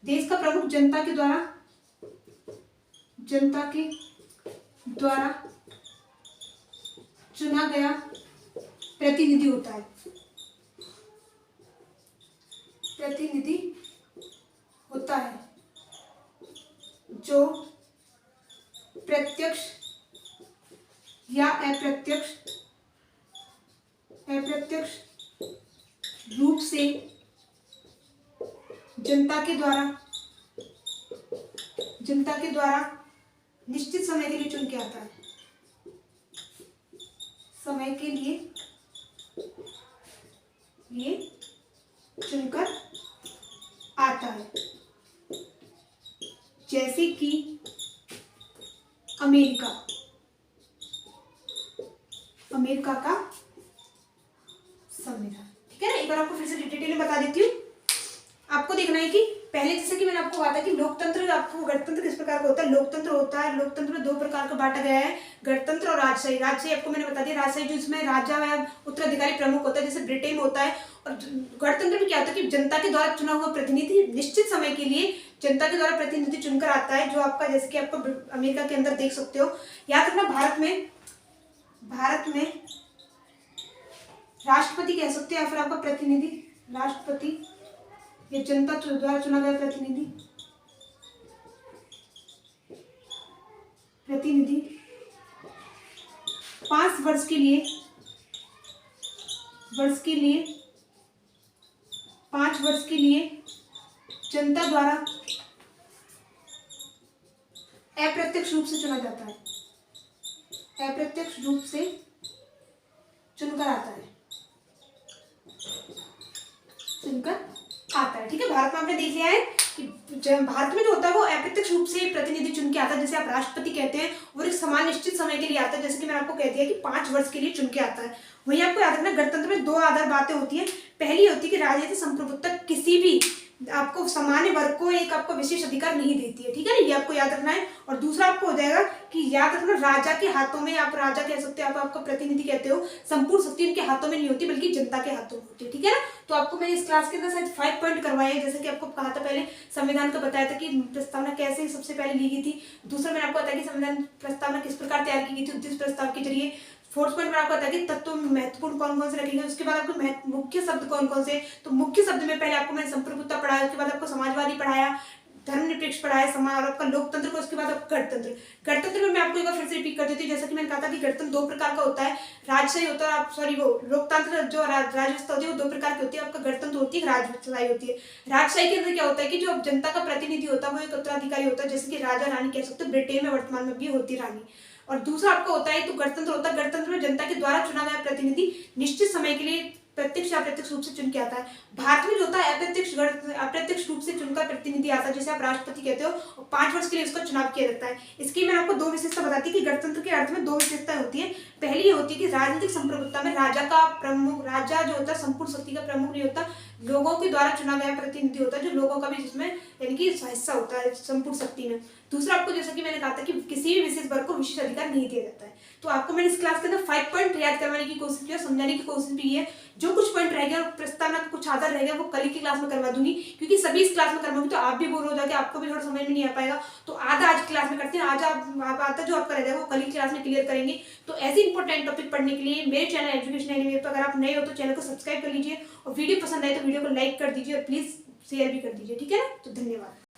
देश का प्रमुख जनता के द्वारा चुना गया प्रतिनिधि होता है, जो प्रत्यक्ष या अप्रत्यक्ष रूप से जनता के द्वारा निश्चित समय के लिए चुन के आता है, समय के लिए ये चुनकर आता है। जैसे कि अमेरिका का संविधान, ठीक है ना। एक बार आपको फिर से डिटेल में बता देती हूँ। आपको देखना है कि पहले जैसे कि मैंने आपको कहा था कि लोकतंत्र, आपको गणतंत्र किस प्रकार का होता है, लोकतंत्र में दो प्रकार का बांटा गया है, गणतंत्र और राजशाही। राजशाही आपको मैंने बता दिया, राजशाही जो इसमें राजा या उत्तराधिकारी प्रमुख होता है, जैसे ब्रिटेन में होता है। और गणतंत्र में क्या होता है कि जनता के द्वारा चुना हुआ प्रतिनिधि निश्चित समय के लिए जनता के द्वारा प्रतिनिधि चुनकर आता है, जो आपका जैसे कि आपको अमेरिका के अंदर देख सकते हो। याद रखना, भारत में राष्ट्रपति कह सकते हैं या फिर आपका प्रतिनिधि, राष्ट्रपति ये जनता द्वारा चुना गया प्रतिनिधि 5 वर्ष के लिए 5 वर्ष के लिए जनता द्वारा अप्रत्यक्ष रूप से चुना जाता है, अप्रत्यक्ष रूप से चुनकर आता है, ठीक है। भारत में आपने देख लिया है कि भारत में जो होता है वो अप्रत्यक्ष रूप से प्रतिनिधि चुन के आता है, जैसे आप राष्ट्रपति कहते हैं, वो एक समान निश्चित समय के लिए आता है, जैसे कि मैंने आपको कह दिया कि 5 वर्ष के लिए चुन के आता है। वही आपको याद रखना, गणतंत्र में 2 आधार बातें होती है। पहली होती है कि राजनीतिक संप्रभुत्ता किसी भी आपको सामान्य वर्ग को एक आपको विशेष अधिकार नहीं देती है, ठीक है ना, ये आपको याद रखना है। और दूसरा आपको हो जाएगा कि याद रखना, राजा के हाथों में, आप राजा कह सकते हो, आप आपका प्रतिनिधि कहते हो, संपूर्ण शक्ति उनके हाथों में नहीं होती बल्कि जनता के हाथों में होती है, ठीक है ना। तो आपको मैंने इस क्लास के अंदर शायद 5 पॉइंट करवाए हैं, जैसे कि आपको कहा था पहले संविधान का बताया था कि प्रस्तावना कैसे सबसे पहले ली गई थी। दूसरा मैंने आपको बताया कि संविधान प्रस्तावना किस प्रकार तैयार की गई थी उद्देश्य प्रस्ताव के जरिए। 4th पॉइंट में आपको बताया कि तत्व महत्वपूर्ण कौन कौन से रखेंगे। उसके बाद आपको मुख्य शब्द कौन कौन से, तो मुख्य शब्द में पहले आपको मैंने संप्रभुत्ता पढ़ाया, उसके बाद आपको समाजवादी पढ़ाया, धर्मनिरपेक्ष पढ़ाया, समान, और आपका लोकतंत्र को, उसके बाद आपका गणतंत्र में मैं आपको एक बार फिर से रिपीट कर देती हूँ। जैसा कि मैंने कहा था कि गणतंत्र 2 प्रकार का होता है, राजशाही होता है, लोकतंत्र जो राजव्यवस्था होती है वो 2 प्रकार की होती है, आपका गणतंत्र होती है, राजशाही होती है। राजशाही के अंदर क्या होता है कि जो जनता का प्रतिनिधि होता है वो एक उत्तराधिकारी होता है, जैसे कि राजा रानी कह सकते हो, ब्रिटेन में वर्तमान में भी होती है रानी। और दूसरा आपका होता है तो गणतंत्र होता है, गणतंत्र में जनता के द्वारा चुना गया प्रतिनिधि निश्चित समय के लिए प्रत्यक्ष या अप्रत्यक्ष रूप से चुन के आता है। भारत में जो होता है अप्रत्यक्ष रूप से चुनकर प्रतिनिधि आता है, जैसे आप राष्ट्रपति कहते हो, और 5 वर्ष के लिए उसका चुनाव किया जाता है। इसकी मैं आपको 2 विशेषता बताती हूँ कि गणतंत्र के अर्थ में 2 विशेषताएं होती है। पहली ये होती है कि राजनीतिक संप्रभुत्ता में राजा जो होता है संपूर्ण शक्ति का प्रमुख नहीं होता, लोगों के द्वारा चुना गया प्रतिनिधि होता है, जो लोगों का भी जिसमें यानी कि हिस्सा होता है संपूर्ण शक्ति में। दूसरा आपको जैसा कि मैंने कहा था कि किसी भी विशेष वर्ग को विशेष अधिकार नहीं दिया जाता है। तो आपको मैंने इस क्लास के अंदर 5 पॉइंट याद करवाने की कोशिश की और समझाने की कोशिश भी है। जो कुछ पॉइंट रह गया और प्रस्तावना का कुछ आधार रह गया वो कल की क्लास में करवा दूंगी, क्योंकि सभी इस क्लास में करवाऊंगी तो आप भी बोर हो जाओगे, आपको भी थोड़ा समझ में नहीं आ पाएगा। तो आधा आज क्लास में करते हैं, आज आधा जो आपका रह जाएगा वो कल की क्लास में क्लियर करेंगे। तो ऐसे इंपॉर्टेंट टॉपिक पढ़ने के लिए मेरे चैनल एजुकेशन एनीवेयर पर अगर आप नए हो तो चैनल को सब्सक्राइब कर लीजिए, और वीडियो पसंद आए तो वीडियो को लाइक कर दीजिए, और प्लीज शेयर भी कर दीजिए, ठीक है ना। तो धन्यवाद।